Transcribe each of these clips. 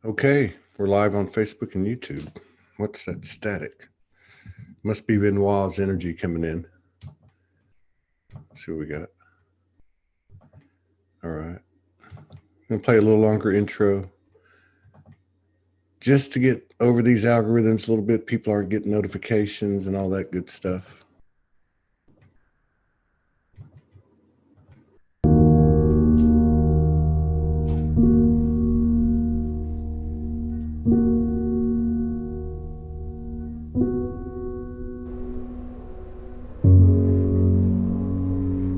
Okay, we're live on Facebook and YouTube. What's that static? Must be Benoit's energy coming in. Let's see what we got. All right. I'm going to play a little longer intro just to get over these algorithms a little bit. People aren't getting notifications and all that good stuff.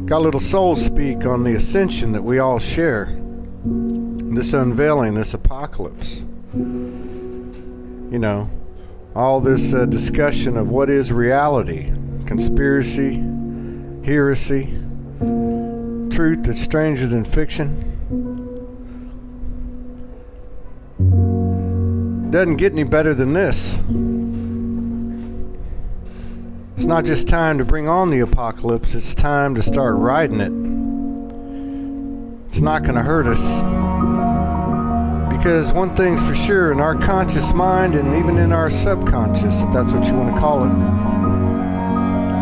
Got a little soul speak on the ascension that we all share. This unveiling, this apocalypse. You know, all this discussion of what is reality, conspiracy, heresy, truth that's stranger than fiction. Doesn't get any better than this. It's not just time to bring on the apocalypse, it's time to start riding it. It's not going to hurt us. Because one thing's for sure, in our conscious mind and even in our subconscious, if that's what you want to call it,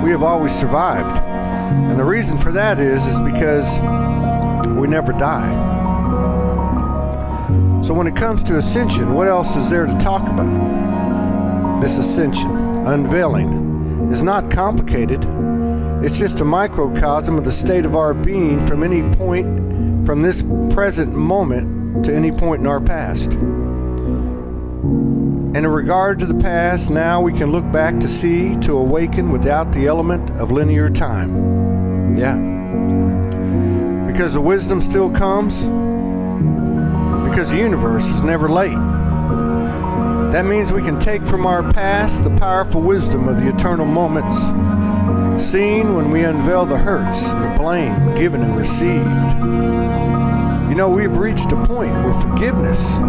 we have always survived. And the reason for that is because we never die. So when it comes to ascension, what else is there to talk about? This ascension, unveiling, is not complicated. It's just a microcosm of the state of our being from any point, from this present moment to any point in our past. And in regard to the past, now we can look back to see, to awaken without the element of linear time. Yeah. Because the wisdom still comes, because the universe is never late. That means we can take from our past the powerful wisdom of the eternal moments, seen when we unveil the hurts and the blame given and received. You know, we've reached a point where forgiveness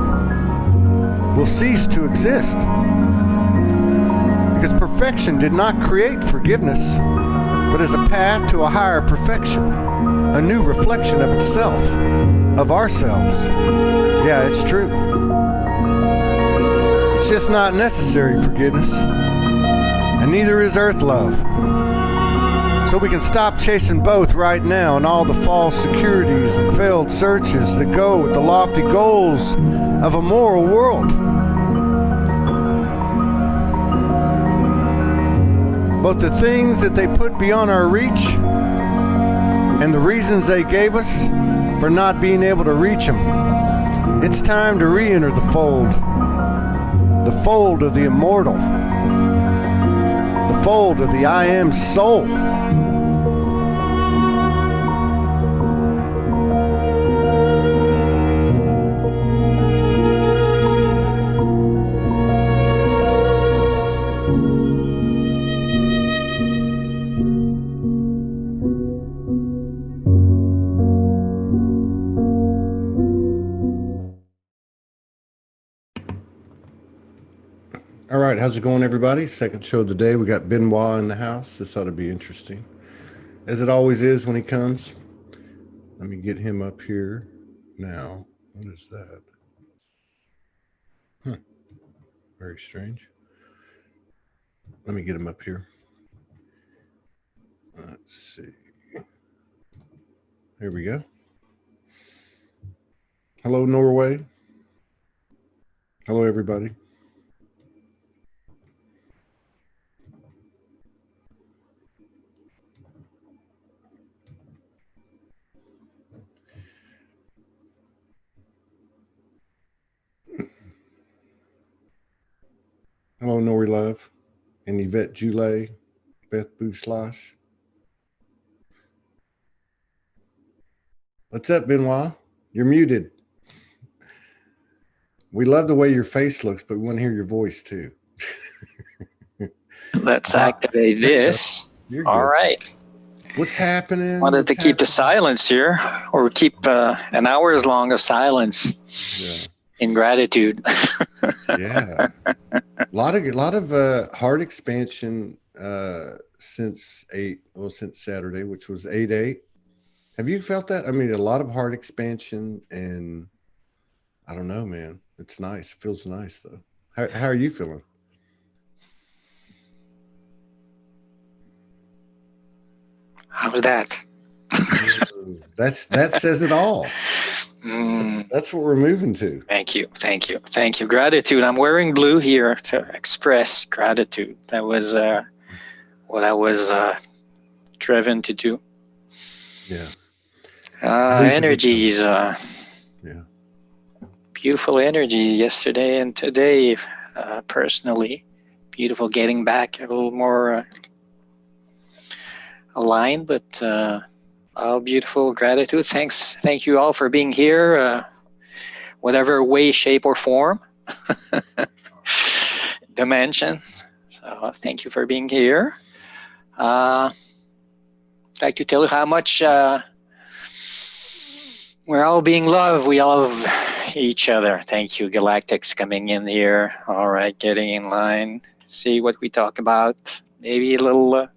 will cease to exist. Because perfection did not create forgiveness, but as a path to a higher perfection, a new reflection of itself, of ourselves. Yeah, it's true. It's just not necessary forgiveness, and neither is earth love. So we can stop chasing both right now and all the false securities and failed searches that go with the lofty goals of a moral world. Both the things that they put beyond our reach and the reasons they gave us for not being able to reach them. It's time to re-enter the fold of the immortal, the fold of the I Am soul. All right, how's it going, everybody? Second show of the day. We got Benoit in the house. This ought to be interesting, as it always is when he comes. Let me get him up here now. What is that? Very strange. Let me get him up here. Let's see. Here we go. Hello, Norway. Hello, everybody. Hello, Nori Love, and Yvette Jule, Beth Bouchlash. What's up, Benoit? You're muted. We love the way your face looks, but we want to hear your voice too. Let's activate this. All right. What's happening? Wanted to keep the silence here, or keep an hour as long of silence. Yeah. In gratitude. Yeah, a lot of heart expansion since Saturday, which was 8/8. Have you felt that? I mean, a lot of heart expansion, and I don't know, man. It's nice. It feels nice though. How are you feeling? How's that? That says it all. That's what we're moving to. Thank you. Gratitude. I'm wearing blue here to express gratitude. That was what I was driven to do. Yeah. Energies. Yeah. Beautiful energy yesterday and today. Personally, beautiful. Getting back a little more aligned, but beautiful. Gratitude. Thank you all for being here. Whatever way, shape, or form, dimension. So thank you for being here. I'd like to tell you how much we're all being loved. We love each other. Thank you, Galactics, coming in here. All right, getting in line. See what we talk about. Maybe a little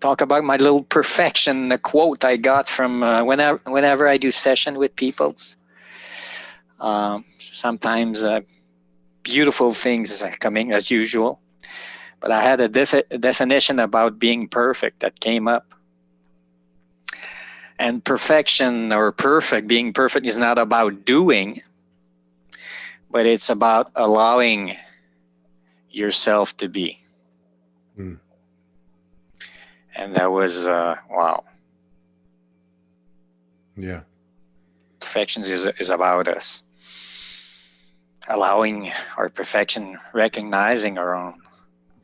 talk about my little perfection, the quote I got from whenever I do session with peoples. Sometimes beautiful things are coming as usual, but I had a definition about being perfect that came up. And perfection or being perfect is not about doing, but it's about allowing yourself to be. And that was, wow. Yeah. Perfection is about us. Allowing our perfection, recognizing our own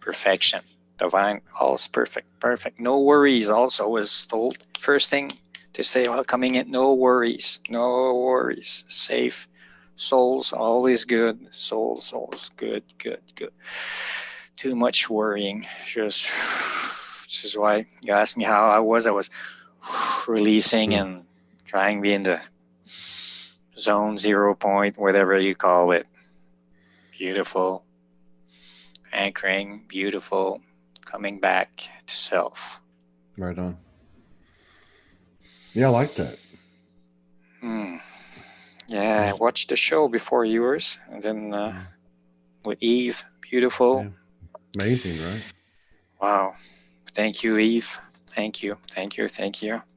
perfection. Divine, all's perfect. No worries also was told. First thing to say while coming in, no worries. Safe. Souls, always good. Souls, good. Too much worrying. This is why you asked me how I was releasing and trying to be in the zone, 0 point, whatever you call it. Beautiful. Anchoring, beautiful. Coming back to self. Right on. Yeah, I like that. Yeah, I watched the show before yours, and then with Eve. Beautiful. Yeah. Amazing, right? Wow. Thank you, Eve. Thank you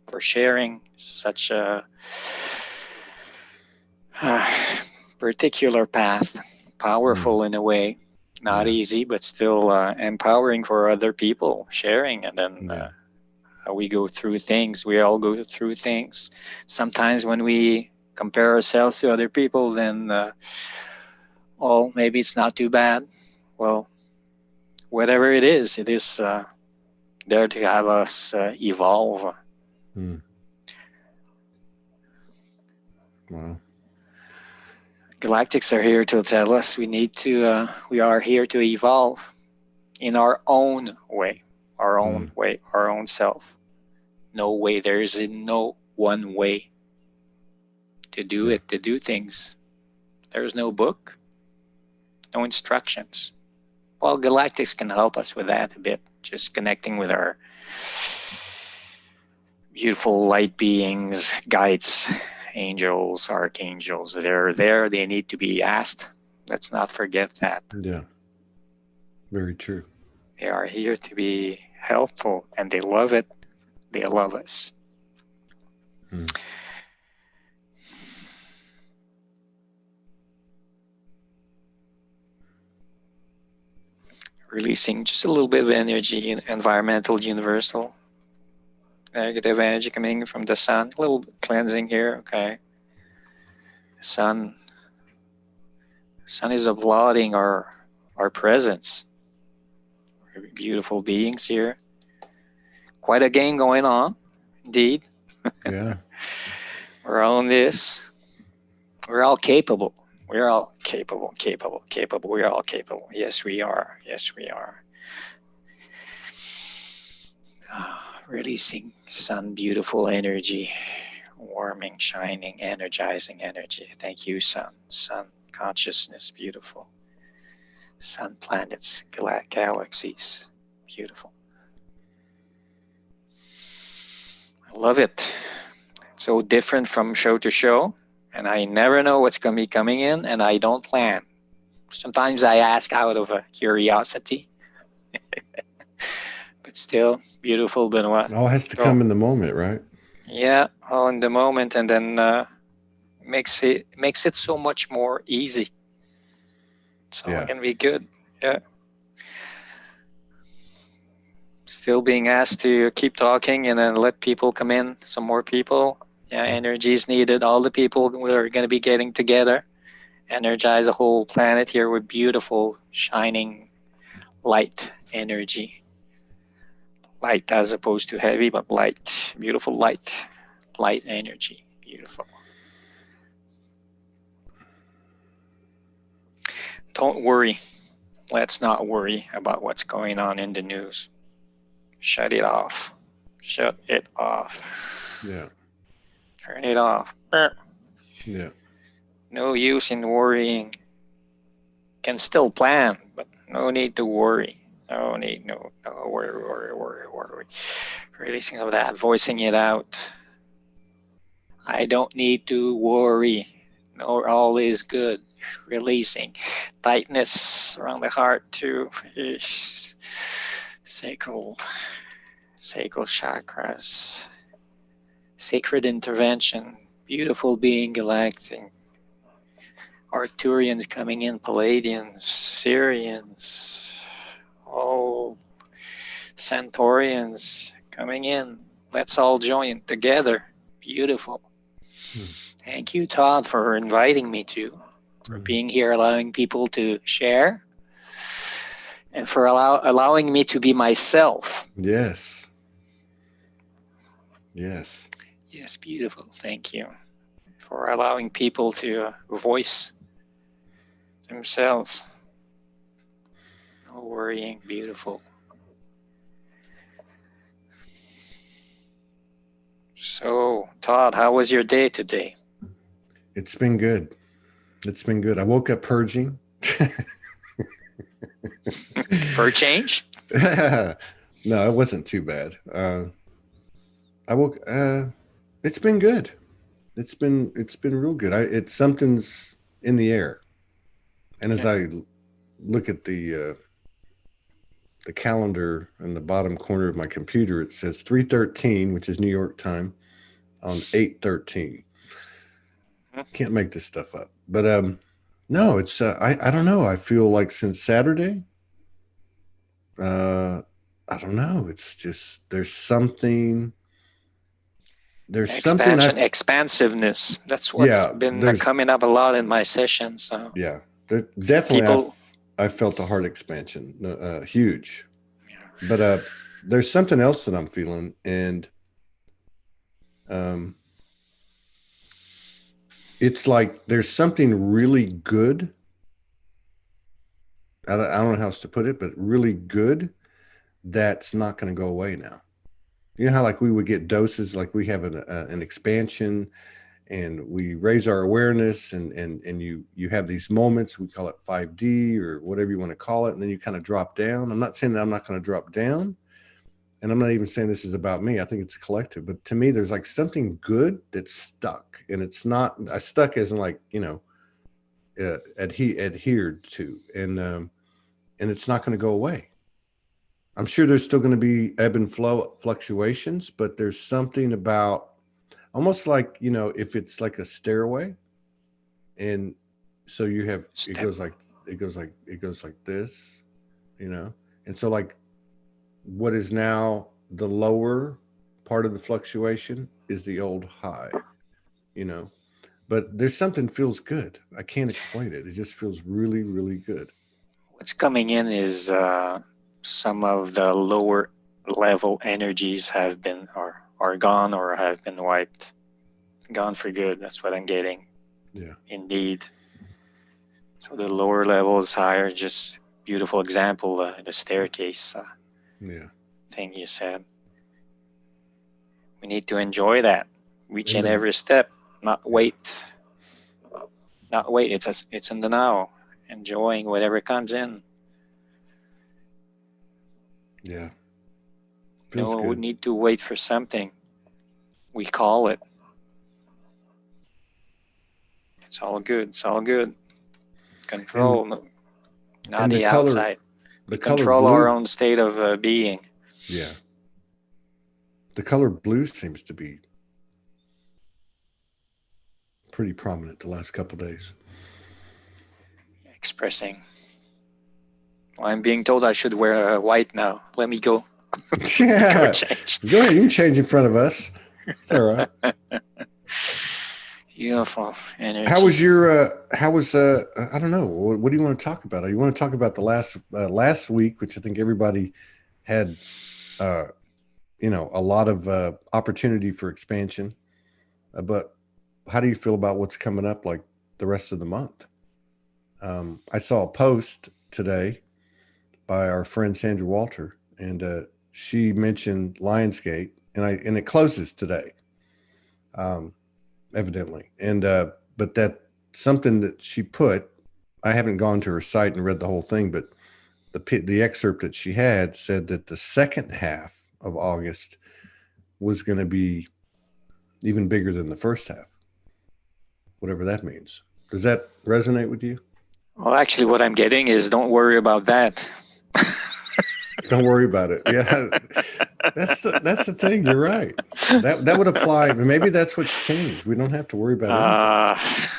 for sharing such a particular path. Powerful in a way. Not easy, but still empowering for other people. Sharing, and then we go through things. We all go through things. Sometimes when we compare ourselves to other people, then maybe it's not too bad. Well, whatever it is there to have us evolve. Wow. Galactics are here to tell us we are here to evolve in our own way, our own self. No way. There is no one way to do it, to do things. There's no book, no instructions. Well, Galactics can help us with that a bit, just connecting with our beautiful light beings, guides, angels, archangels. They're there. They need to be asked. Let's not forget that. Yeah. Very true. They are here to be helpful, and they love it. They love us. Releasing just a little bit of energy, environmental, universal. Negative energy coming from the sun. A little cleansing here, okay. Sun is applauding our presence. We're beautiful beings here. Quite a game going on, indeed. Yeah. We're on this. We're all capable. We're all capable. We're all capable. Yes, we are. Releasing sun, beautiful energy, warming, shining, energizing energy. Thank you, sun. Sun, consciousness, beautiful. Sun, planets, galaxies, beautiful. I love it. It's so different from show to show, and I never know what's going to be coming in, and I don't plan. Sometimes I ask out of a curiosity, but still, beautiful, Benoit. It all has to So, come in the moment, right? yeah, all in the moment, and then makes it so much more easy. So Yeah. it can be good. Yeah. Still being asked to keep talking and then let people come in, some more people. Yeah, energy is needed. All the people we are going to be getting together, energize the whole planet here with beautiful, shining light energy. Light as opposed to heavy, but light. Beautiful light. Light energy. Beautiful. Don't worry. Let's not worry about what's going on in the news. Shut it off. Shut it off. Yeah. Turn it off. Yeah. No use in worrying. Can still plan, but no need to worry. No need, no worry. Releasing of that, voicing it out. I don't need to worry. No, all is good. Releasing tightness around the heart too. Sacral chakras. Sacred intervention. Beautiful being galactic. Arcturians coming in, Palladians, Syrians, all Centaurians coming in. Let's all join together. Beautiful. Thank you, Todd, for inviting me for being here, allowing people to share, and for allowing me to be myself. Yes. Yes. Yes, beautiful. Thank you for allowing people to voice themselves. No worrying. Beautiful. So, Todd, how was your day today? It's been good. It's been good. I woke up purging. For a change? No, it wasn't too bad. I woke. It's been good. It's been real good. It's something's in the air, and as I look at the calendar in the bottom corner of my computer, it says 3:13, which is New York time, on 8:13. Can't make this stuff up, but no, it's I don't know. I feel like since Saturday, I don't know. It's just there's something. There's something Expansion, expansive-ness. That's what's been coming up a lot in my sessions. So. Yeah, definitely. I felt a heart expansion, huge. Yeah. But there's something else that I'm feeling, and it's like there's something really good. I don't know how else to put it, but really good that's not going to go away now. You know how like we would get doses, like we have an expansion, and we raise our awareness, and you have these moments. We call it 5D or whatever you want to call it, and then you kind of drop down. I'm not saying that I'm not going to drop down, and I'm not even saying this is about me. I think it's a collective. But to me, there's like something good that's stuck, and it's not stuck as in like adhered to, and it's not going to go away. I'm sure there's still going to be ebb and flow fluctuations, but there's something about almost like, if it's like a stairway, and so you have, it goes like this, and so like what is now the lower part of the fluctuation is the old high, but there's something feels good. I can't explain it. It just feels really, really good. What's coming in is some of the lower level energies have been are gone or have been wiped, gone for good. That's what I'm getting. Yeah, indeed. So the lower level is higher. Just beautiful example, the staircase thing you said. We need to enjoy that, each and every step, not wait. It's in the now, enjoying whatever comes in. Yeah. No, we need to wait for something. We call it. It's all good. It's all good. Control, not and the outside. The We color control blue. our own state of being. Yeah. The color blue seems to be pretty prominent the last couple of days. Expressing. Well, I'm being told I should wear white now. Let me go. Yeah. Go change. Go ahead. You can change in front of us. It's all right. Beautiful energy. How was I don't know. What do you want to talk about? You want to talk about the last week, which I think everybody had, a lot of opportunity for expansion. But how do you feel about what's coming up, like the rest of the month? I saw a post today by our friend Sandra Walter, and she mentioned Lionsgate, and it closes today, evidently. And but that something that she put, I haven't gone to her site and read the whole thing, but the excerpt that she had said that the second half of August was going to be even bigger than the first half, whatever that means. Does that resonate with you? Well, actually, what I'm getting is don't worry about that. Don't worry about it. Yeah, that's the thing. You're right. That would apply. Maybe that's what's changed. We don't have to worry about anything.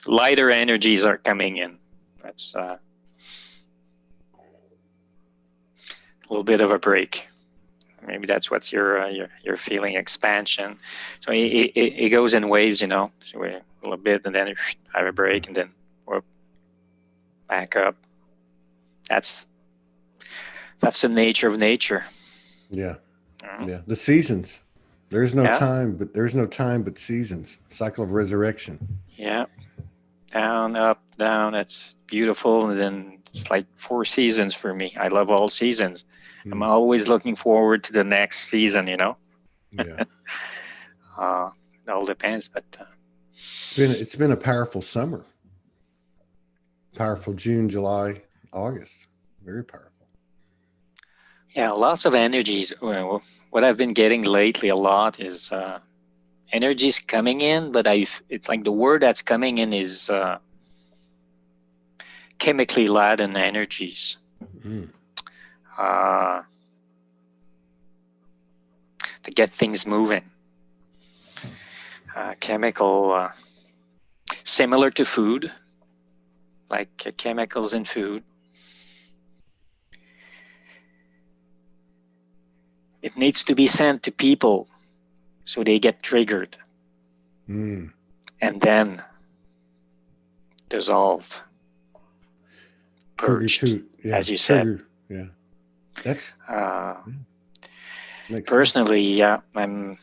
Lighter energies are coming in. That's a little bit of a break. Maybe that's what you're feeling, expansion. So it goes in waves, So we a little bit, and then have a break, and then we're back up. That's the nature of nature. Yeah. Yeah. The seasons. There's no time but seasons. Cycle of resurrection. Yeah. Down, up, down. It's beautiful. And then it's like 4 seasons for me. I love all seasons. I'm always looking forward to the next season, Yeah. It all depends, but it's been a powerful summer. Powerful June, July, August. Very powerful. Yeah, lots of energies. Well, what I've been getting lately a lot is energies coming in, but it's like the word that's coming in is chemically laden energies. To get things moving. Chemical, similar to food, like chemicals in food. It needs to be sent to people so they get triggered and then dissolved, purged, as you said. Yeah, that's personally, I'm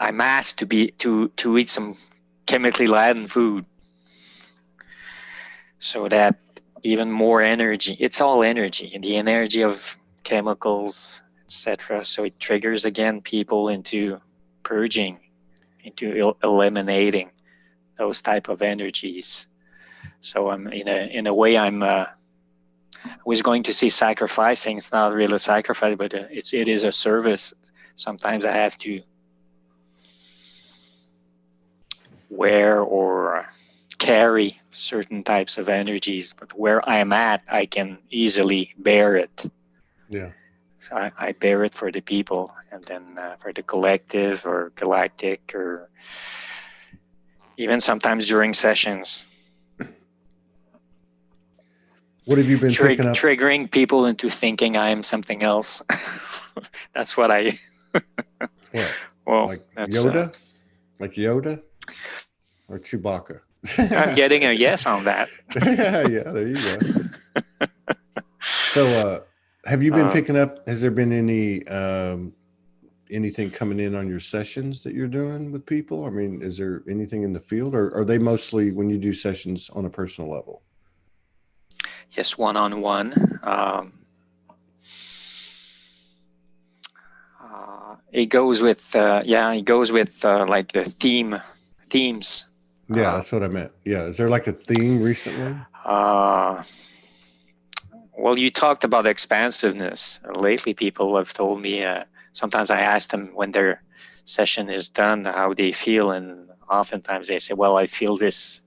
asked to eat some chemically laden food, so that even more energy. It's all energy, the energy of chemicals, etc. So it triggers again people into purging, into eliminating those type of energies. So I'm in a way I was going to say sacrificing. It's not really a sacrifice, but it is a service. Sometimes I have to wear or carry certain types of energies, but where I'm at, I can easily bear it. Yeah. So I bear it for the people, and then for the collective or galactic, or even sometimes during sessions. What have you been picking up? Triggering people into thinking I am something else. That's what I... What? Well, like that's, Yoda? Like Yoda? Or Chewbacca? I'm getting a yes on that. Yeah, there you go. So, have you been picking up, has there been any anything coming in on your sessions that you're doing with people? I mean, is there anything in the field, or are they mostly when you do sessions on a personal level? Yes, one-on-one. It goes with like the themes. Yeah, that's what I meant. Yeah, is there like a theme recently? Well, you talked about expansiveness. Lately, people have told me sometimes I ask them when their session is done how they feel, and oftentimes they say, well, I feel this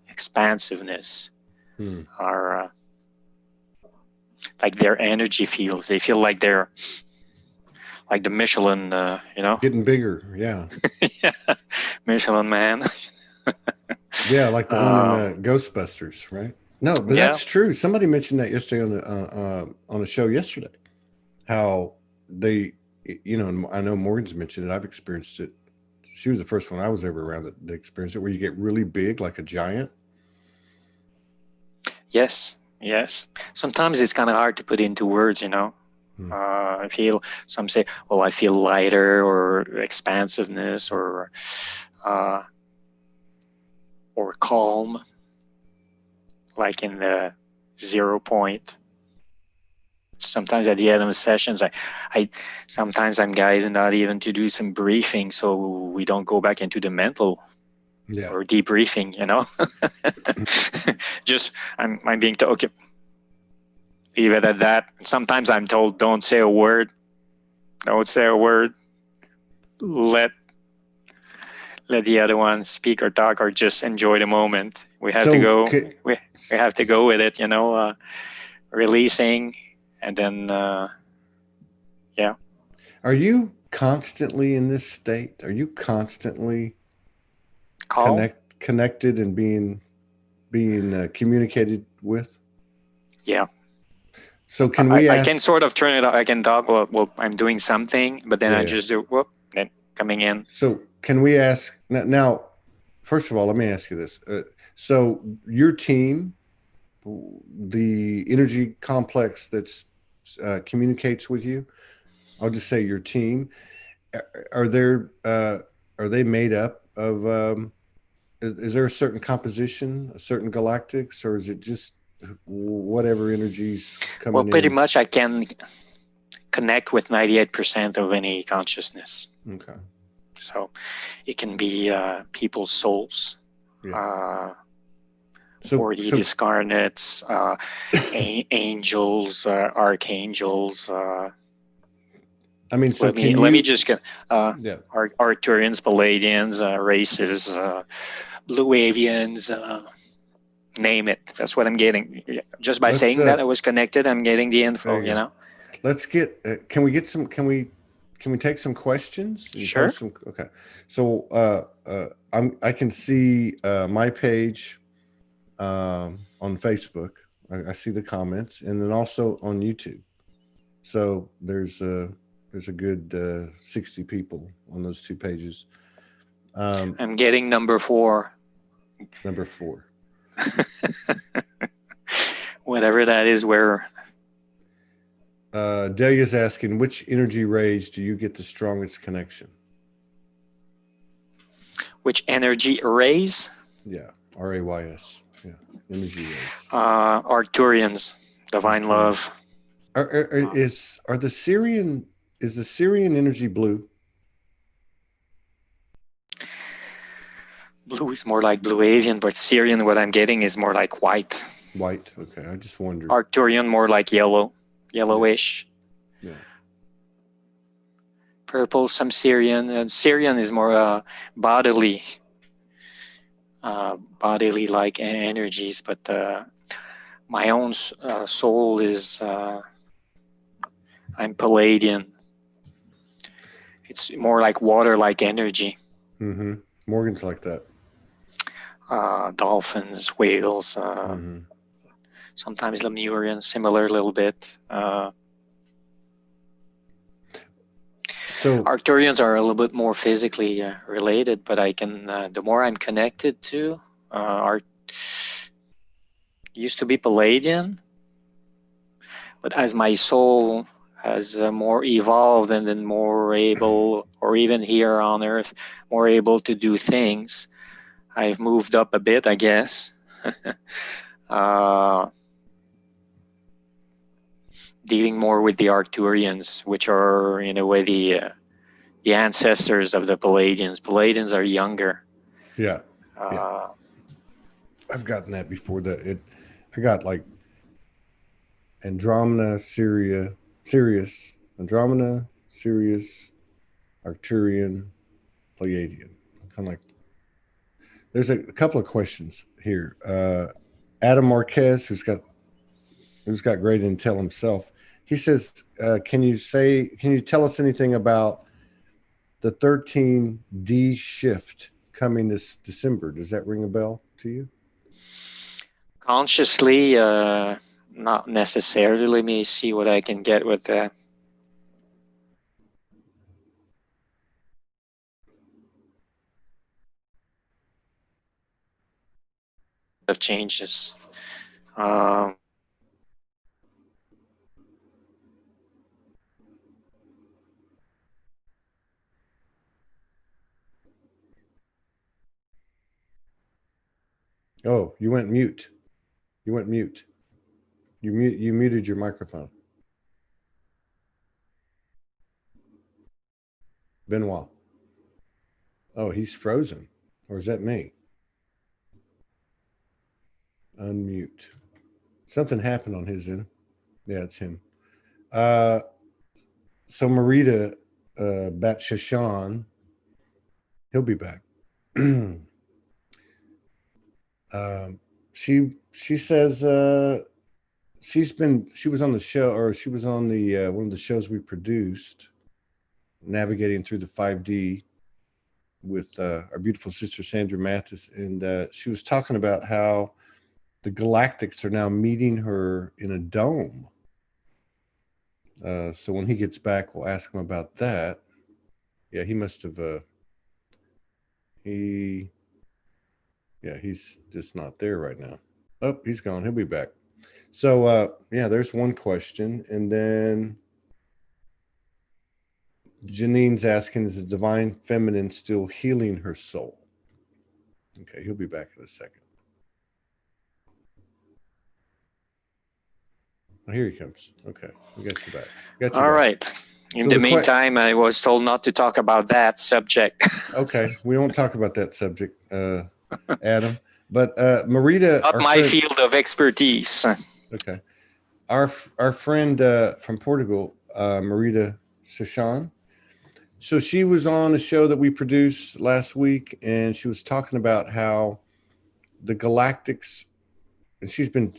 expansiveness, or like their energy feels. They feel like they're like the Michelin, getting bigger. Yeah. Yeah, Michelin man. Yeah, like the one in Ghostbusters, right? No, but Yeah. that's true. Somebody mentioned that yesterday on a show yesterday. How they, and I know Morgan's mentioned it. I've experienced it. She was the first one I was ever around that experienced it, where you get really big, like a giant. Yes. Sometimes it's kind of hard to put into words, I feel, some say, well, I feel lighter, or expansiveness, or calm, like in the 0 point. Sometimes at the end of the sessions, I sometimes I'm guided not even to do some briefing, so we don't go back into the mental or debriefing, Just I'm being told, okay, leave it at that. Sometimes I'm told, don't say a word. Don't say a word. Let the other one speak or talk, or just enjoy the moment. We have to go. We have to go with it, releasing, and then yeah. Are you constantly in this state? Are you constantly connected and being communicated with? Yeah. So can we ask? I can sort of turn it up. I can talk. Well, I'm doing something, but then I just do whoop. Then coming in. So can we ask now? First of all, let me ask you this. So your team, the energy complex that's communicates with you, I'll just say your team. Are they made up of? Is there a certain composition, a certain galactics, or is it just whatever energies coming in? Well, pretty much I can connect with 98% of any consciousness. Okay. So it can be people's souls, or the discarnates, angels, archangels. I mean, so let me just get Arcturians, Palladians, races, Blue Avians, name it. That's what I'm getting. Just by saying that I was connected, I'm getting the info. Let's get. Can we get some? Can we take some questions? Sure. Okay. So I can see my page on Facebook. I see the comments, and then also on YouTube. So there's a good 60 people on those two pages. I'm getting number 4. Number 4. Whatever that is, where. Delia's asking, which energy rays do you get the strongest connection? Which energy rays? Yeah, RAYS. Yeah, energy rays. Arcturians, divine love. Is the Syrian energy blue? Blue is more like Blue Avian, but Syrian, what I'm getting is more like white. White, okay. I just wondered. Arcturian, more like yellowish. Yeah. Purple, some Syrian. And Syrian is more bodily like energies, but my own soul is I'm Palladian. It's more like water-like energy. Mm-hmm. Morgan's like that. Dolphins, whales, sometimes Lemurian, similar a little bit. So Arcturians are a little bit more physically related, but I can, the more I'm connected to, used to be Palladian, but as my soul has more evolved and then more able, or even here on Earth, more able to do things, I've moved up a bit, I guess. Dealing more with the Arcturians, which are in a way the ancestors of the Palladians. Palladians are younger. Yeah. I've gotten that before. I got like Andromeda, Sirius, Andromeda, Sirius, Arcturian, Pleiadian. Kind of like. There's a couple of questions here. Adam Marquez, who's got great intel himself, he says, "Can you tell us anything about the 13D shift coming this December? Does that ring a bell to you?" Consciously, not necessarily. Let me see what I can get with that. Of changes. Oh, you went mute. You went mute. You muted your microphone. Benoit. Oh, he's frozen. Or is that me? Unmute. Something happened on his end. Yeah, it's him. So Marita Batshashan, he'll be back. She says she was on the show, or she was on the one of the shows we produced, navigating through the 5D with our beautiful sister Sandra Mathis, and she was talking about how the Galactics are now meeting her in a dome. So when he gets back, we'll ask him about that. Yeah, he must have. He's just not there right now. Oh, he's gone. He'll be back. So yeah, there's one question, and then Janine's asking, is the divine feminine still healing her soul? Okay, he'll be back in a second. Oh, here he comes. Okay, we got you back. All right. In the meantime, I was told not to talk about that subject. Okay, we won't talk about that subject, Adam. But Marita, not my field of expertise. Okay, our friend from Portugal, Marita Sashan. So she was on a show that we produced last week, and she was talking about how the Galactics, and she's been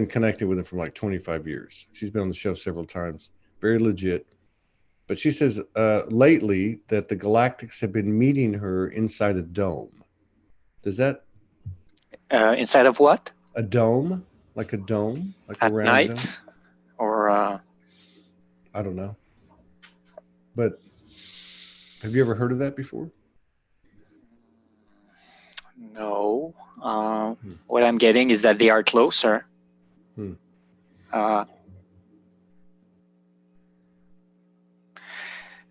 connected with them for like 25 years. She's been on the show several times, very legit. But she says lately that the Galactics have been meeting her inside a dome. Does that? Inside of what? A dome, like a dome, like at a round night, dome? Or I don't know. But have you ever heard of that before? No. What I'm getting is that they are closer.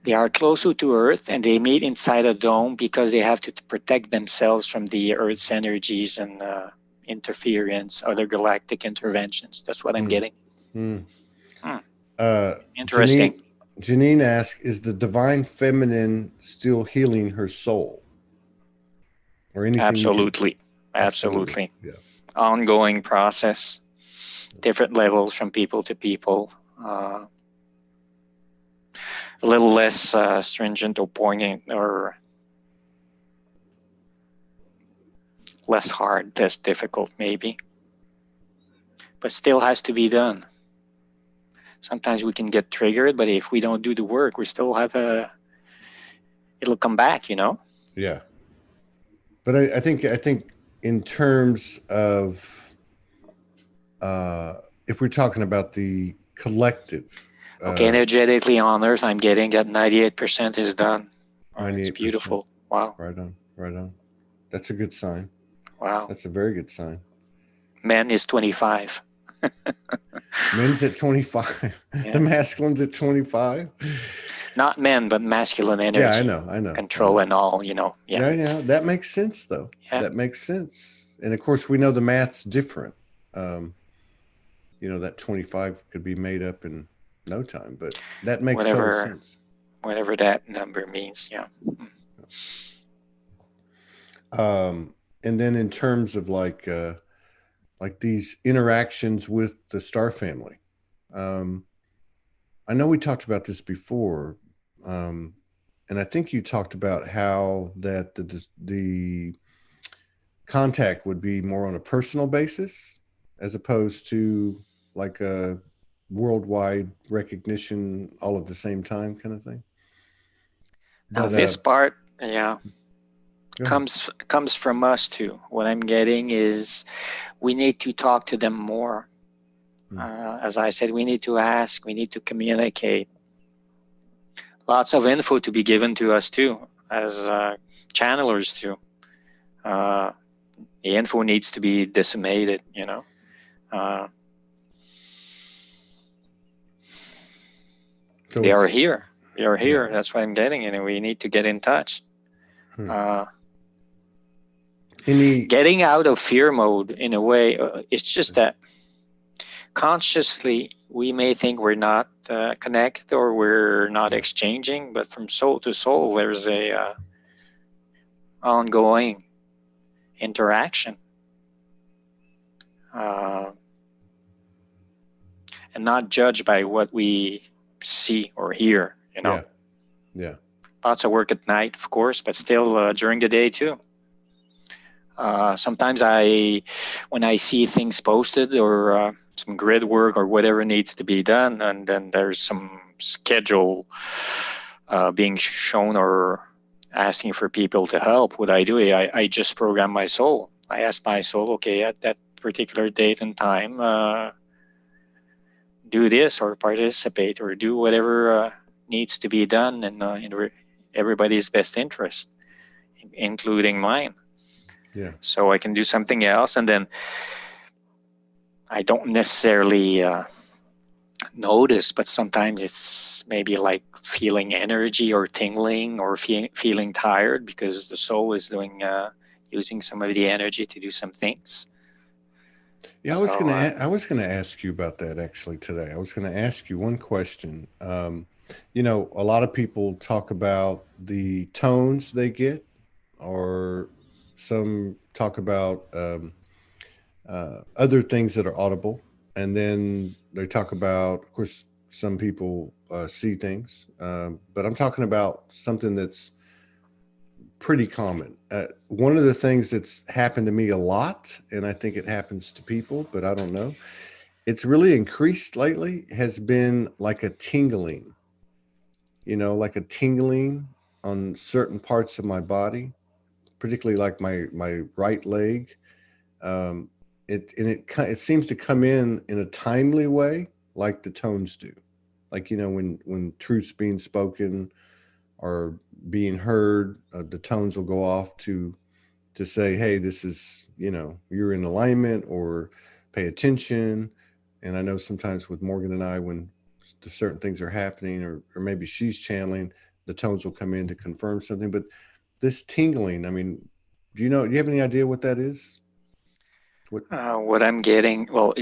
They are closer to Earth, and they meet inside a dome because they have to protect themselves from the Earth's energies and interference, other galactic interventions. That's what I'm getting. Interesting. Janine asks, is the divine feminine still healing her soul? Or anything? Absolutely. Yeah. Ongoing process, different levels from people to people. A little less stringent or poignant, or less hard, less difficult maybe, but still has to be done. Sometimes we can get triggered, but if we don't do the work, we still have it'll come back, you know? Yeah. But I think in terms of, if we're talking about the collective. Okay, energetically on Earth, I'm getting that 98% is done. 98%. It's beautiful. Wow. Right on. That's a good sign. Wow. That's a very good sign. Men is 25. Men's at 25. Yeah. The masculine's at 25. Not men, but masculine energy. Yeah, I know. Control and all, you know. Yeah. That makes sense, though. Yeah. That makes sense. And of course, we know the math's different. That 25 could be made up in no time, but that makes total sense. Whatever that number means, yeah. And then in terms of like these interactions with the star family, I know we talked about this before, And I think you talked about how that the contact would be more on a personal basis as opposed to like a worldwide recognition all at the same time kind of thing. Now But this part, yeah, go ahead. comes from us too. What I'm getting is we need to talk to them more. Hmm. As I said, we need to ask, we need to communicate. Lots of info to be given to us too, as channelers too. Uh, the info needs to be disseminated, you know. Uh, So they are it's here. They are yeah. here. That's what I'm getting, and we need to get in touch. Hmm. Uh, Any getting out of fear mode in a way, it's just that consciously we may think we're not connected or we're not yeah. exchanging, but from soul to soul, there's a ongoing interaction. Uh, and not judged by what we see or hear, you know. Yeah. Yeah. Lots of work at night, of course, but still during the day too. Sometimes when I see things posted or some grid work or whatever needs to be done, and then there's some schedule being shown or asking for people to help, what I do, I just program my soul. I ask my soul, okay, at that particular date and time, do this or participate or do whatever needs to be done in everybody's best interest, including mine. Yeah. So I can do something else, and then I don't necessarily notice, but sometimes it's maybe like feeling energy or tingling or feeling tired because the soul is doing using some of the energy to do some things. Yeah, So I was gonna ask you about that actually today. I was gonna ask you one question. You know, a lot of people talk about the tones they get, or some talk about other things that are audible, and then they talk about, of course, some people see things, but I'm talking about something that's pretty common. One of the things that's happened to me a lot, and I think it happens to people, but I don't know, it's really increased lately, has been like a tingling, you know, like a tingling on certain parts of my body, particularly like my right leg. Um, it seems to come in a timely way, like the tones do. Like, you know, when truth's being spoken or being heard, the tones will go off to say, hey, this is, you know, you're in alignment, or pay attention. And I know sometimes with Morgan and I, when certain things are happening, or maybe she's channeling, the tones will come in to confirm something. But this tingling, I mean, do you have any idea what that is? What? what I'm getting, well,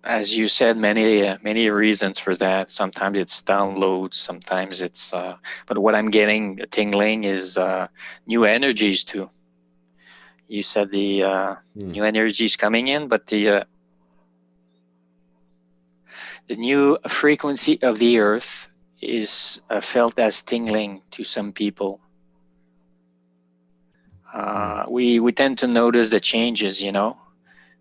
as you said, many reasons for that. Sometimes it's downloads, sometimes it's. But what I'm getting tingling is new energies too. You said the Hmm. new energies coming in, but the new frequency of the earth is felt as tingling to some people. Yeah. We tend to notice the changes, you know,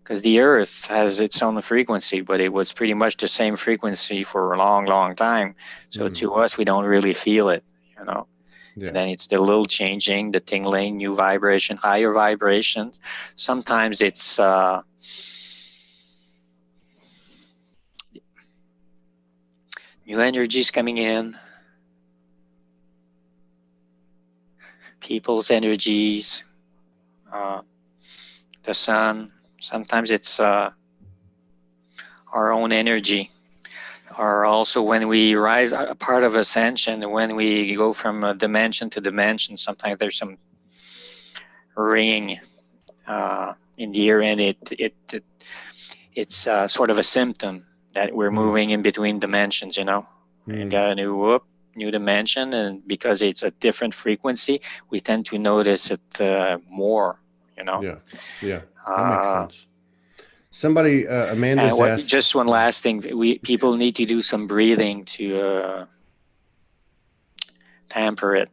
because the earth has its own frequency, but it was pretty much the same frequency for a long time. So Hmm. to us, we don't really feel it, you know. And Yeah. then it's the little changing, the tingling, new vibration, higher vibrations. Sometimes it's new energies coming in, people's energies, uh, the sun. Sometimes it's our own energy. Or also when we rise, a part of ascension, when we go from dimension to dimension, sometimes there's some ringing in the air, and it's sort of a symptom that we're Hmm. moving in between dimensions, you know. And Hmm. got a new dimension, and because it's a different frequency, we tend to notice it more, you know. Yeah. Yeah. That makes Uh, sense. Somebody, and Amanda's what? asked. Just one last thing, we Yeah. people need to do some breathing to tamper it.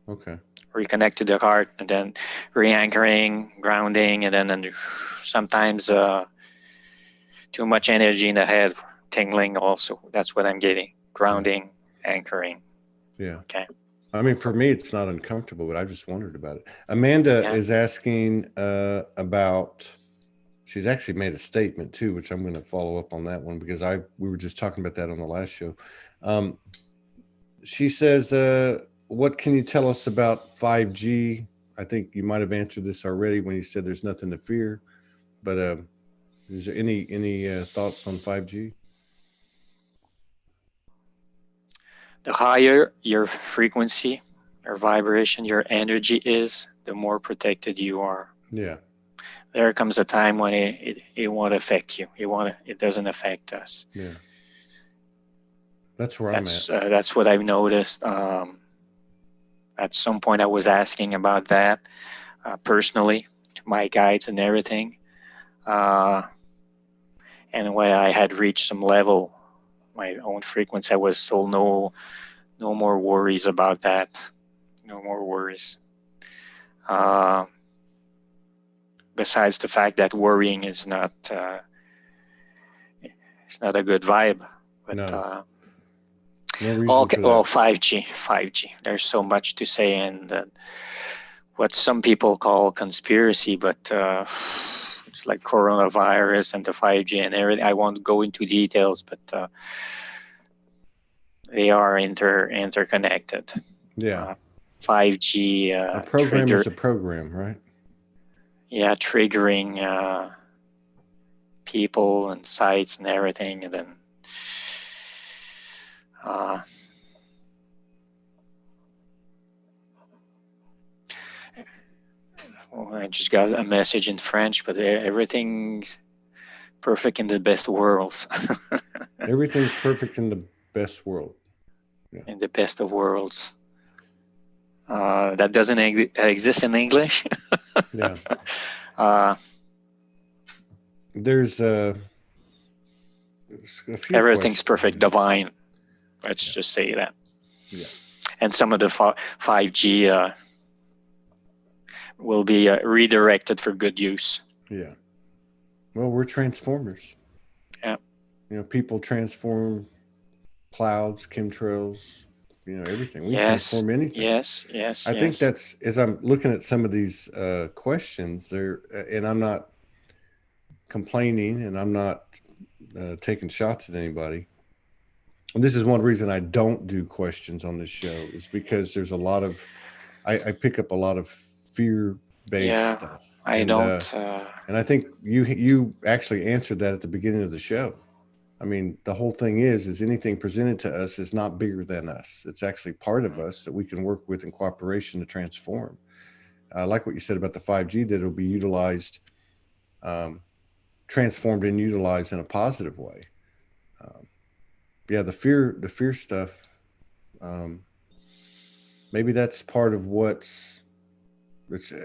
Okay. Reconnect to the heart, and then re-anchoring, grounding, and then sometimes too much energy in the head, tingling also. That's what I'm getting. Grounding, anchoring. Yeah. Okay. I mean, for me, it's not uncomfortable, but I just wondered about it. Amanda is asking about, she's actually made a statement too, which I'm going to follow up on that one because we were just talking about that on the last show. She says, what can you tell us about 5G? I think you might have answered this already when you said there's nothing to fear, but is there any thoughts on 5G? The higher your frequency, your vibration, your energy is, the more protected you are. Yeah. There comes a time when it won't affect you. It doesn't affect us. Yeah. That's where I'm at. That's what I've noticed. At some point, I was asking about that personally to my guides and everything. And when I had reached some level, my own frequency, I was told no more worries about that. No more worries. Besides the fact that worrying is not it's not a good vibe. But no reason okay, for that. well, 5G. There's so much to say, and what some people call conspiracy, but it's like coronavirus and the 5G and everything. I won't go into details, but they are interconnected. Yeah. 5G. A program is a program, right? Yeah, triggering people and sites and everything, and then well, I just got a message in French, but everything's perfect in the best worlds. Everything's perfect in the best world. Yeah. In the best of worlds. That doesn't exist in English. Yeah. There's a few everything's perfect, divine. Let's just say that. Yeah. And some of the 5G will be redirected for good use. Yeah. Well, we're transformers. Yeah. People transform clouds, chemtrails, everything. We transform anything. Yes. I think that's, as I'm looking at some of these questions there, and I'm not complaining and I'm not taking shots at anybody. And this is one reason I don't do questions on this show, is because there's a lot of, I pick up a lot of fear-based stuff. And I think you actually answered that at the beginning of the show. I mean, the whole thing is anything presented to us is not bigger than us. It's actually part of us that we can work with in cooperation to transform. I like what you said about the 5G, that it'll be utilized, transformed and utilized in a positive way. The fear stuff. Maybe that's part of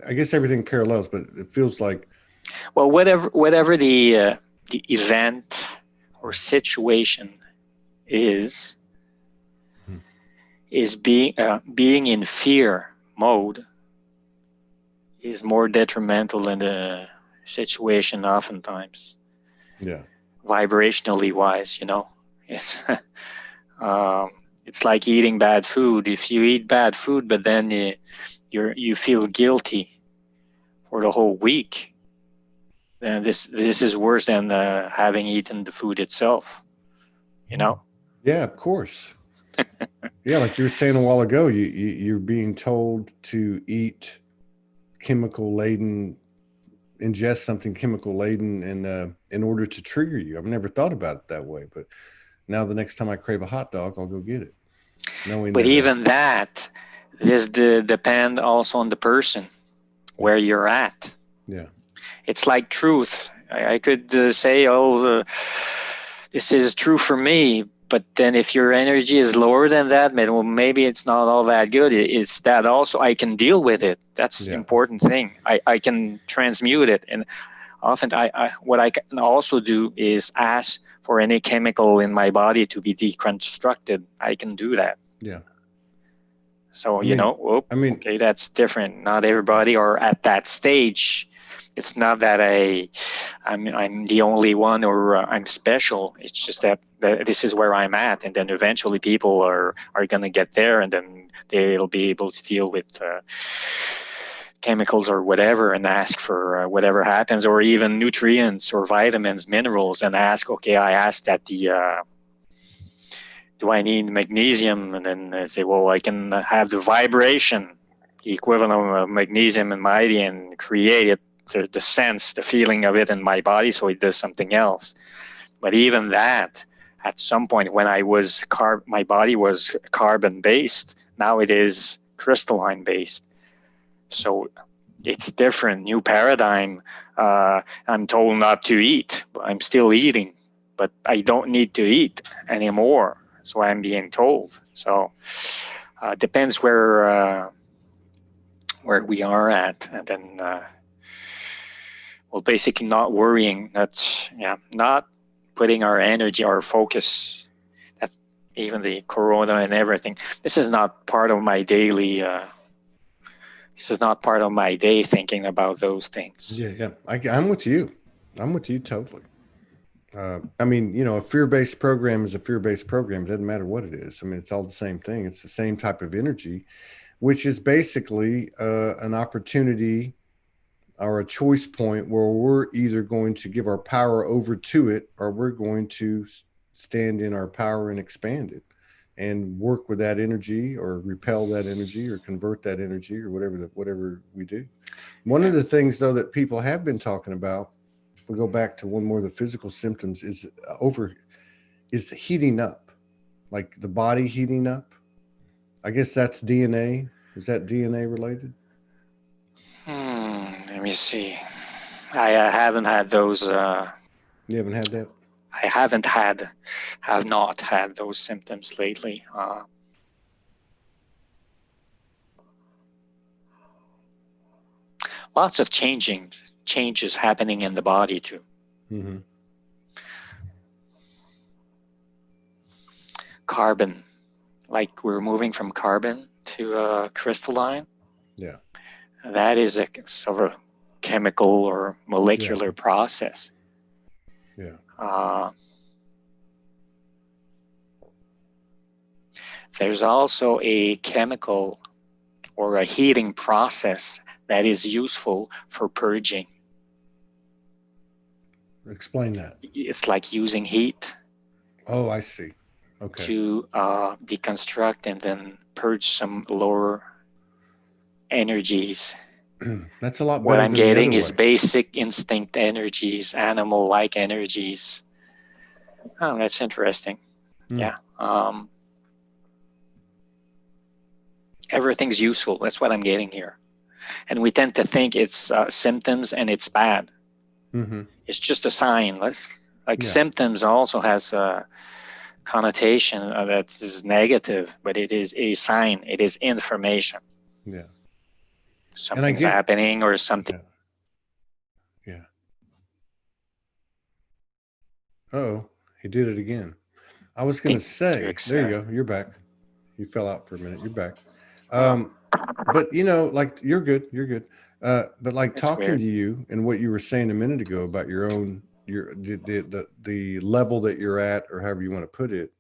I guess everything parallels, but it feels like. Well, whatever the event or situation is being in fear mode is more detrimental than the situation oftentimes. Yeah. Vibrationally wise, it's like eating bad food. If you eat bad food, but then you feel guilty for the whole week, then this is worse than having eaten the food itself. Yeah, of course. Yeah, like you were saying a while ago, you're being told to ingest something chemical laden, in order to trigger you. I've never thought about it that way, but now the next time I crave a hot dog, I'll go get it. But even that, this depend also on the person, where you're at. Yeah. It's like truth. I could say, this is true for me, but then if your energy is lower than that, maybe it's not all that good. It's that also I can deal with it. That's the important thing. I can transmute it. And often what I can also do is ask for any chemical in my body to be deconstructed. I can do that. Yeah. So, I mean, I mean, okay, that's different. Not everybody are at that stage. It's not that I'm the only one or I'm special. It's just that this is where I'm at, and then eventually people are gonna get there, and then they'll be able to deal with chemicals or whatever, and ask for whatever happens, or even nutrients or vitamins, minerals, and ask. Okay, I asked that do I need magnesium? And then they say, well, I can have the vibration, the equivalent of magnesium in my body, and create it, the sense, the feeling of it in my body, so it does something else. But even that, at some point when my body was carbon based, now it is crystalline based. So it's different, new paradigm. I'm told not to eat, but I'm still eating, but I don't need to eat anymore. That's what I'm being told. So depends where we are at, and then well, basically not worrying. Not putting our energy, our focus. That even the corona and everything. This is not part of my daily. This is not part of my day thinking about those things. yeah. I'm with you. I'm with you totally. I mean, you know, a fear-based program is a fear-based program. It doesn't matter what it is. I mean, it's all the same thing. It's the same type of energy, which is basically an opportunity or a choice point where we're either going to give our power over to it, or we're going to stand in our power and expand it and work with that energy, or repel that energy, or convert that energy, or whatever we do. One of the things, though, that people have been talking about, if we go back to one more of the physical symptoms, is heating up, like the body heating up. I guess that's DNA. Is that DNA related? Let me see. I haven't had those. You haven't had that? I have not had those symptoms lately. Lots of changes happening in the body too. Mm-hmm. Carbon, like we're moving from carbon to crystalline. Yeah. That is a sort of chemical or molecular process. Yeah. There's also a chemical or a heating process that is useful for purging. Explain that. It's like using heat. Oh, I see. Okay. To deconstruct and then purge some lower energies. That's a lot better. What I'm than getting the other is way. basic instinct energies, animal-like energies. Oh, that's interesting. Yeah. Everything's useful. That's what I'm getting here. And we tend to think it's symptoms and it's bad. Mm-hmm. It's just a sign. Symptoms also has a connotation that is negative, but it is a sign. It is information. Yeah. Something's happening or something. Yeah. Oh, he did it again. I was going to say, there you go. You're back. You fell out for a minute. You're back. But you know, like you're good. But like talking to you and what you were saying a minute ago about your own, the level that you're at, or however you want to put it.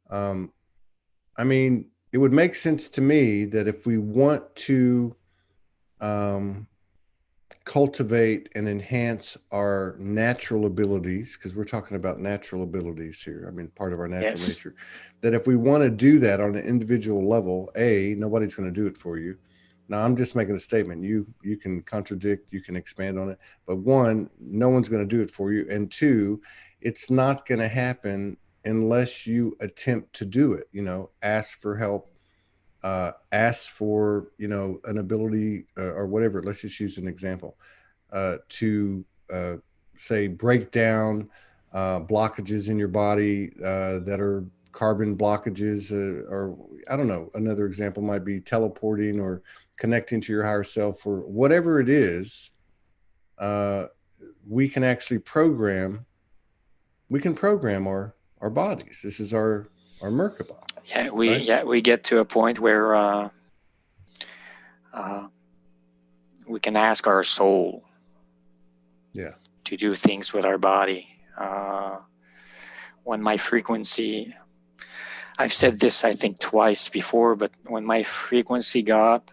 I mean, it would make sense to me that if we want to cultivate and enhance our natural abilities, because we're talking about natural abilities here, I mean, part of our natural nature, that if we want to do that on an individual level, nobody's going to do it for you. Now, I'm just making a statement. You can contradict, you can expand on it, but one, no one's going to do it for you, and two, it's not going to happen unless you attempt to do it. You know, ask for help, ask for, you know, an ability or whatever. Let's just use an example to say break down blockages in your body that are carbon blockages, or I don't know. Another example might be teleporting or connecting to your higher self, or whatever it is. We can actually program. We can program our bodies. This is our Merkaba. We get to a point where we can ask our soul to do things with our body. When my frequency, I've said this I think twice before, but when my frequency got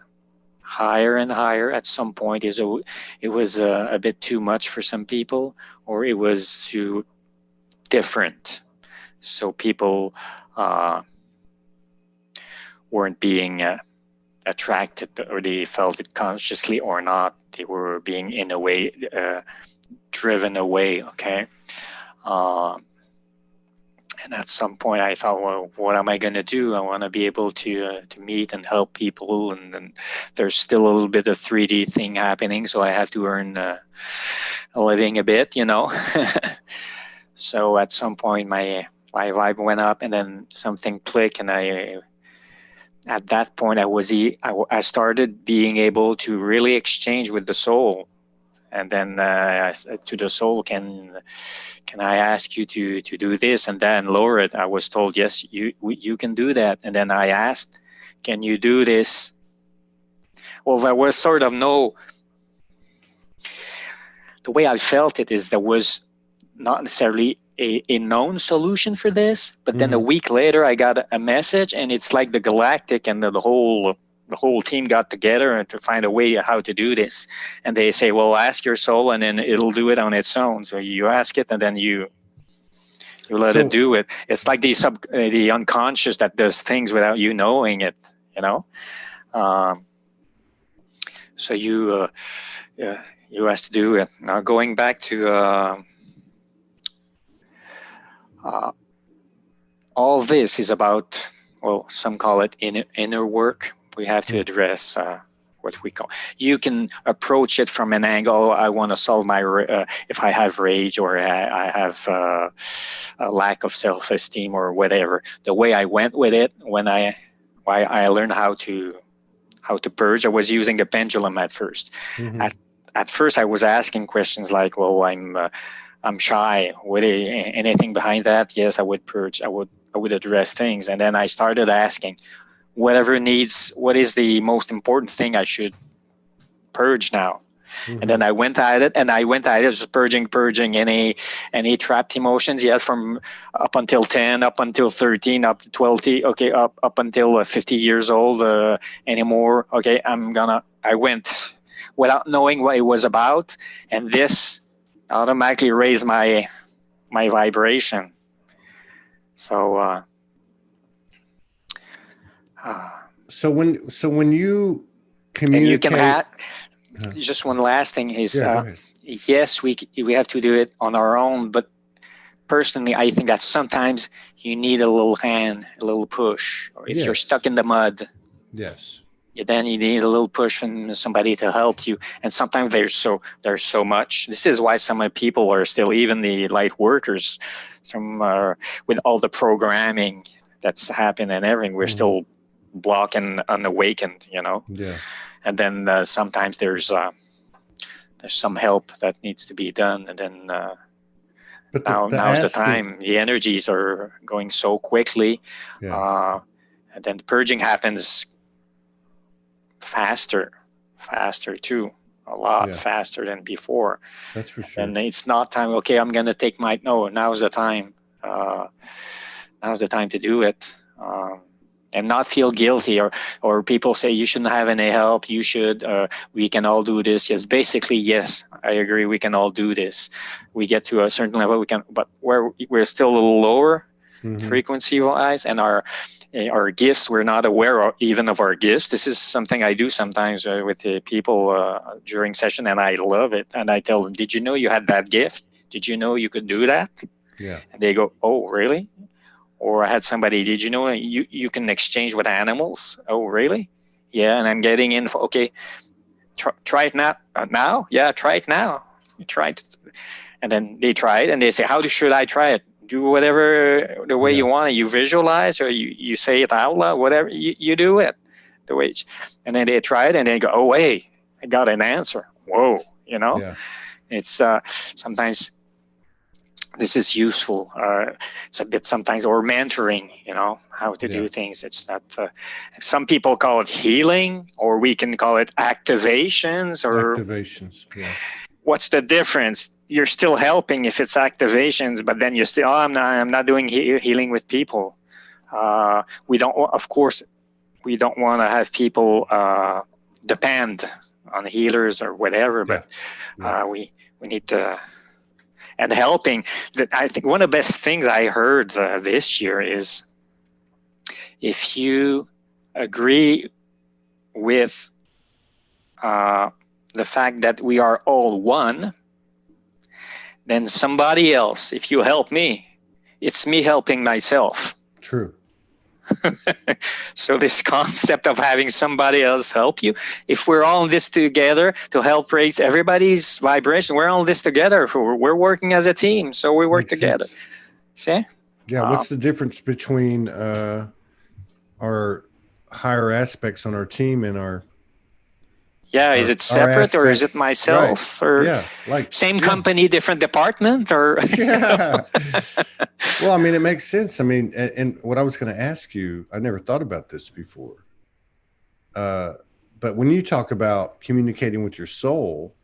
higher and higher, at some point it was a bit too much for some people, or it was too different. So people weren't being attracted, or they felt it consciously or not. They were being, in a way, driven away, okay? And at some point I thought, well, what am I going to do? I want to be able to meet and help people, and there's still a little bit of 3D thing happening, so I have to earn a living a bit, you know. So at some point my vibe went up, and then something clicked, and at that point I started being able to really exchange with the soul. And then I said to the soul, can I ask you to do this and that and lower it? I was told, yes, you can do that. And then I asked, can you do this? Well, there was sort of no, the way I felt it is there was not necessarily a known solution for this, but then a week later I got a message, and it's like the galactic and the whole team got together and to find a way how to do this. And they say, well, ask your soul, and then it'll do it on its own. So you ask it, and then you let it do it. It's like the unconscious that does things without you knowing it, you know. So you has to do it. Now going back to all this is about, well, some call it inner work. We have to address what we call. You can approach it from an angle. I want to solve my if I have rage, or I have a lack of self-esteem, or whatever. The way I went with it when I learned how to purge, I was using a pendulum at first. At first, I was asking questions like, "Well, I'm shy. Would anything behind that?" Yes, I would purge. I would address things, and then I started asking, whatever needs, what is the most important thing I should purge now? And then I went at it, just purging any trapped emotions. Yes, from up until 10, up until 13, up to 12, okay, up until 50 years old, anymore. Okay, I went without knowing what it was about, and this automatically raised my vibration. So so when you communicate, and you can have just one last thing is yes, we have to do it on our own, but personally I think that sometimes you need a little hand, a little push, or if you're stuck in the mud, then you need a little push from somebody to help you. And sometimes there's so much. This is why some people are still, even the light workers, some with all the programming that's happened and everything, we're still blocked and unawakened, you know. And then sometimes there's some help that needs to be done, and then but now's the time. The energies are going so quickly, and then the purging happens faster too, a lot faster than before. That's for sure. And it's not time, okay, I'm gonna take now's the time. Now's the time to do it, and not feel guilty, or people say you shouldn't have any help, you should, we can all do this. Yes, basically, yes, I agree, we can all do this. We get to a certain level, we can, but we're still a little lower frequency wise, and our gifts, we're not aware even of our gifts. This is something I do sometimes with the people during session, and I love it. And I tell them, did you know you had that gift? Did you know you could do that? And they go, oh, really? Or I had somebody, did you know you can exchange with animals? Oh, really? Yeah, and I'm getting in for, okay, try it now. Now? Yeah, try it now. You try it. And then they try it, and they say, how should I try it? Do whatever the way you want it. You visualize, or you say it out loud, whatever. You do it the way. And then they try it, and they go, oh, hey, I got an answer. Whoa, you know? It's sometimes this is useful. It's a bit sometimes, or mentoring, how to do things. It's not, some people call it healing, or we can call it activations. What's the difference? You're still helping if it's activations, but then you're still, I'm not doing healing with people. We don't want to have people depend on healers or whatever, but we need to. And helping, I think one of the best things I heard this year is, if you agree with the fact that we are all one, then somebody else, if you help me, it's me helping myself. True. So this concept of having somebody else help you, if we're all in this together to help raise everybody's vibration, we're all in this together. We're working as a team, so we work together. See? Yeah. What's the difference between our higher aspects on our team and our? Yeah, is it separate, or is it myself? Right. Or same company, different department, or Well, I mean, it makes sense. I mean, and what I was going to ask you, I never thought about this before. But when you talk about communicating with your soul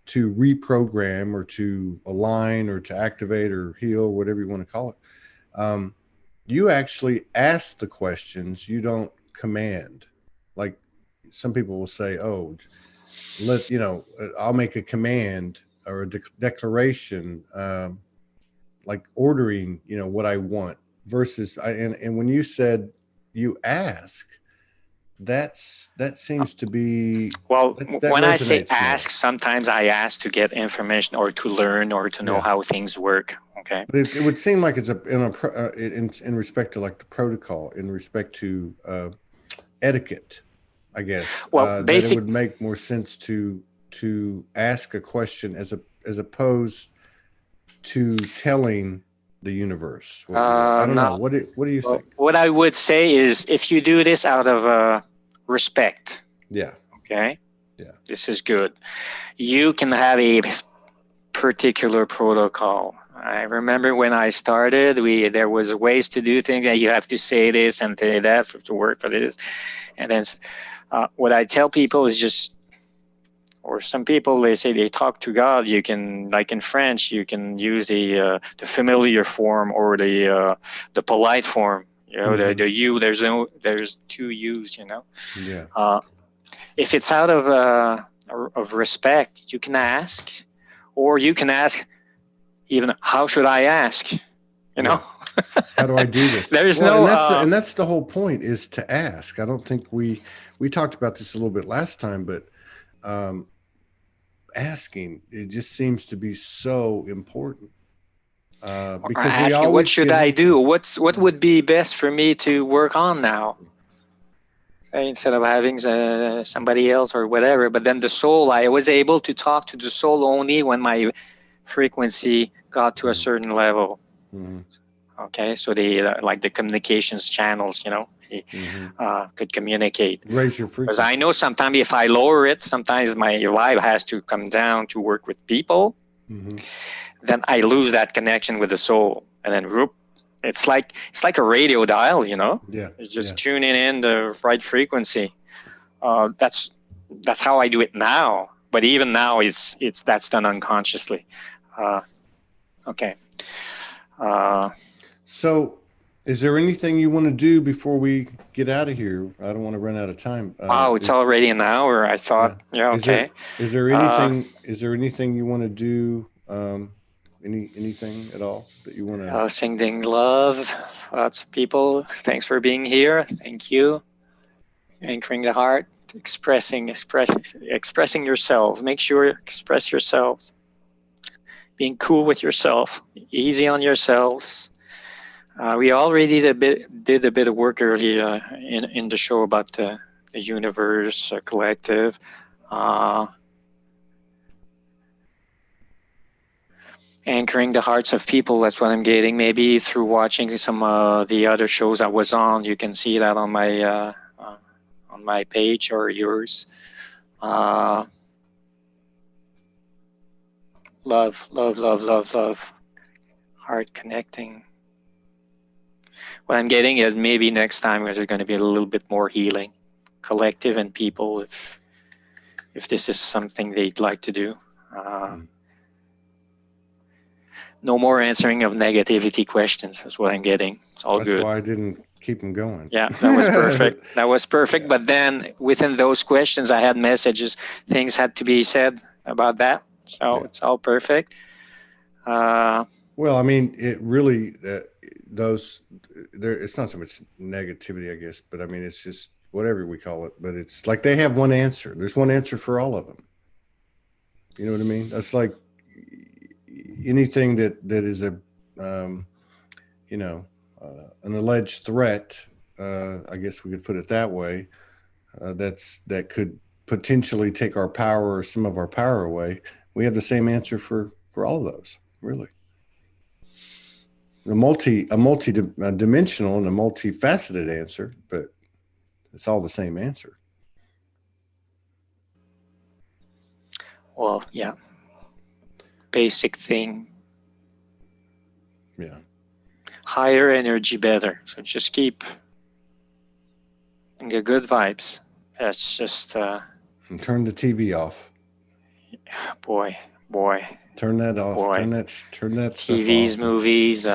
to reprogram or to align or to activate or heal, whatever you want to call it, you actually ask the questions. You don't command. Like some people will say, "Oh, I'll make a command or a declaration, like ordering, what I want." Versus, and when you said you ask, that seems to be well. That when I say ask, more. sometimes I ask to get information or to learn or to know how things work. Okay, but it would seem like it's in respect to like the protocol, in respect to etiquette, I guess. Well, that it would make more sense to ask a question as opposed to telling the universe. I don't know. What do you think? What I would say is, if you do this out of respect, okay, this is good. You can have a particular protocol. I remember when I started, there was ways to do things, that you have to say this and say that to work for this. And then what I tell people is just, or some people, they say they talk to God. You can, like in French, you can use the familiar form or the polite form. The you. There's two U's. Yeah. If it's out of respect, you can ask, or you can ask even, how should I ask? How do I do this? There's and that's the whole point, is to ask. I don't think we talked about this a little bit last time, but asking, it just seems to be so important. Because asking, what should I do? What would be best for me to work on now? Instead of having somebody else or whatever. But then the soul, I was able to talk to the soul only when my frequency got to a certain level. Mm-hmm. Okay, so the communications channels, could communicate. Raise your frequency. Because I know sometimes if I lower it, sometimes my vibe has to come down to work with people. Mm-hmm. Then I lose that connection with the soul, and then whoop, it's like a radio dial, Yeah. It's just tuning in the right frequency. That's how I do it now. But even now, that's done unconsciously. Okay. So, is there anything you want to do before we get out of here? I don't want to run out of time. Wow, it's already an hour. I thought, okay. Is there anything? Is there anything you want to do? Anything at all that you want to? Sending love, lots of people. Thanks for being here. Thank you. Anchoring the heart, expressing yourselves. Make sure you express yourselves. Being cool with yourself, easy on yourselves. We already did a bit of work earlier in the show about the universe collective. Anchoring the hearts of people, that's what I'm getting. Maybe through watching some the other shows I was on, you can see that on my page or yours. Love. heart connecting. What I'm getting is maybe next time there's going to be a little bit more healing, collective and people, if this is something they'd like to do. No more answering of negativity questions is what I'm getting. It's all That's good. why I didn't keep them going. Yeah, that was perfect. That was perfect. But then within those questions, I had messages. Things had to be said about that. So it's all perfect. Well, I mean, it really, it's not so much negativity, I guess, but I mean, it's just whatever we call it. But it's like they have one answer. There's one answer for all of them. You know what I mean? That's like anything that is a, an alleged threat. I guess we could put it that way. That could potentially take our power or some of our power away. We have the same answer for all of those, really. A multi-dimensional and a multifaceted answer, but it's all the same answer. Well, yeah. Basic thing. Yeah. Higher energy, better. So just keep the good vibes. That's just. And turn the TV off. Boy. Turn that off. Boy. Turn that stuff off. TVs, movies,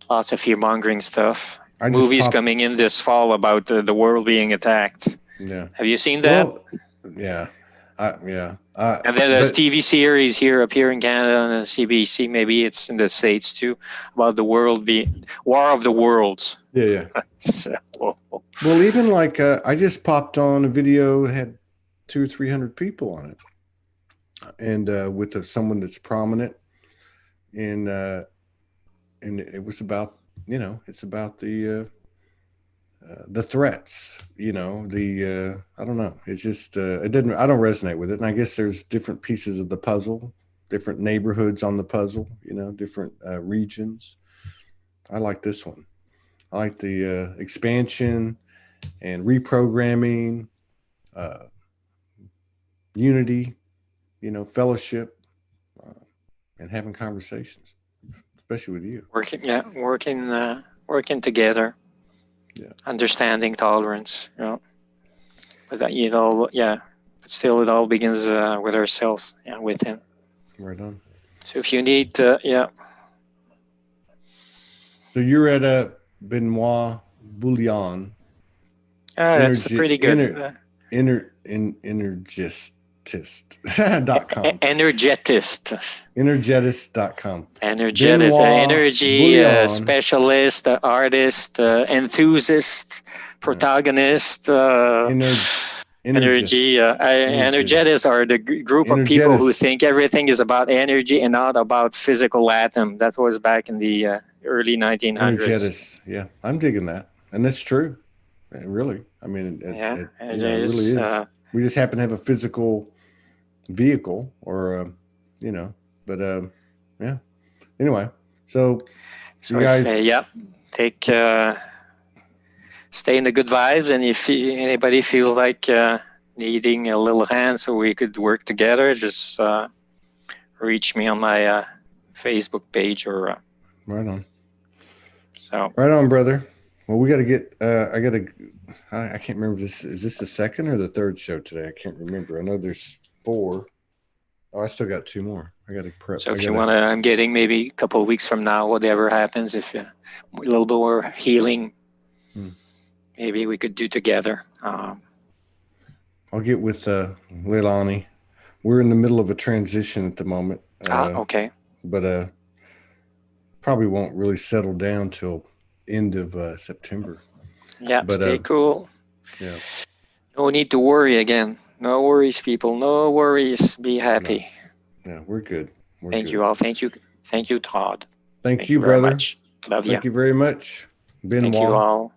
lots of fear-mongering stuff. Movies coming in this fall about the world being attacked. Yeah. Have you seen that? Well, yeah. And then there's TV series up here in Canada on CBC. Maybe it's in the States too, about the world being War of the Worlds. Yeah. So, well, even like I just popped on a video that had 200 or 300 people on it, and with someone that's prominent, and it was about it's about the threats, I don't know. It's just, I don't resonate with it. And I guess there's different pieces of the puzzle, different neighborhoods on the puzzle, different regions. I like this one. I like the expansion and reprogramming, unity, fellowship, and having conversations, especially with you. Working together. Yeah. Understanding, tolerance, but that but still it all begins with ourselves and within. Right on. So if you need, So you're at a Beniot Bouliane. That's pretty good. Energetist.com. Energetist.com. Energetist, energy specialist, artist, enthusiast, protagonist. Energy. Energetists are the group of people who think everything is about energy and not about physical atom. That was back in the early 1900s. Energetists. Yeah, I'm digging that, and that's true. Really, I mean, it really is. We just happen to have a physical vehicle, or but yeah. Anyway, so you guys, take stay in the good vibes, and if anybody feels like needing a little hand so we could work together, just reach me on my Facebook page or right on. So right on, brother. Well, we got to get. I can't remember. Is this the second or the third show today? I can't remember. I know there's 4. Oh, I still got 2 more. I got to prep. So if you want to, I'm getting maybe a couple of weeks from now, whatever happens, if a little bit more healing, maybe we could do together. I'll get with Leilani. We're in the middle of a transition at the moment. Okay. But probably won't really settle down till end of September. Yeah, but, stay cool. Yeah. No need to worry again. No worries, people. No worries. Be happy. No. Yeah, we're good. Thank you all. Thank you, Todd. Thank you, brother. Very much. Love you. Thank you very much. Benoit. Thank you all.